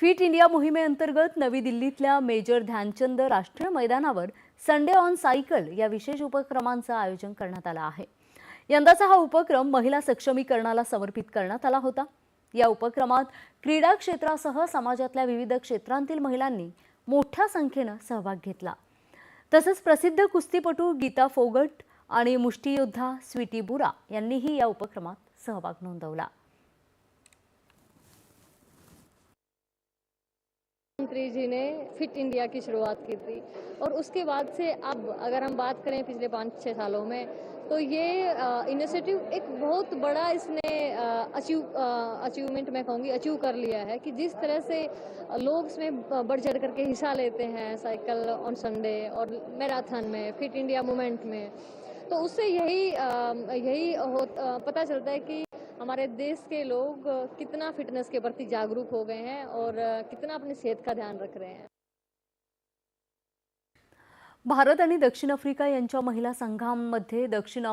Fit India मोहिमेअंतर्गत नवी दिल्लीतल्या मेजर ध्यानचंद राष्ट्रीय मैदानावर संडे ऑन सायकल या विशेष उपक्रमांचं आयोजन करण्यात आलं आहे। यंदाचा हा उपक्रम महिला सक्षमीकरणाला समर्पित करण्यात आला होता। या उपक्रमात क्रीडा क्षेत्रासह समाजातल्या विविध क्षेत्रांतील महिलांनी मोठ्या संख्येने सहभाग घेतला। तसंच प्रसिद्ध कुस्तीपटू गीता फोगट आणि मुष्टियोद्धा स्वीटी बुरा यांनीही या उपक्रमात सहभाग नोंदवला। मंत्री जी ने फिट इंडिया की शुरुआत की थी और उसके बाद से अब अगर हम बात करें पिछले 5-6 सालों में, तो ये इनिशिएटिव एक बहुत बड़ा इसने अचीवमेंट मैं कहूँगी अचीव कर लिया है कि जिस तरह से लोग इसमें बढ़ चढ़ करके हिस्सा लेते हैं साइकिल ऑन संडे और मैराथन में, फिट इंडिया मूवमेंट में, तो उससे पता चलता है कि हमारे देश के लोग कितना फिटनेस के प्रति जागरूक हो गए हैं और कितना अपनी सेहत का ध्यान रख रहे हैं। भारत आणि दक्षिण आफ्रिका यांच्या महिला संघांमध्ये दक्षिण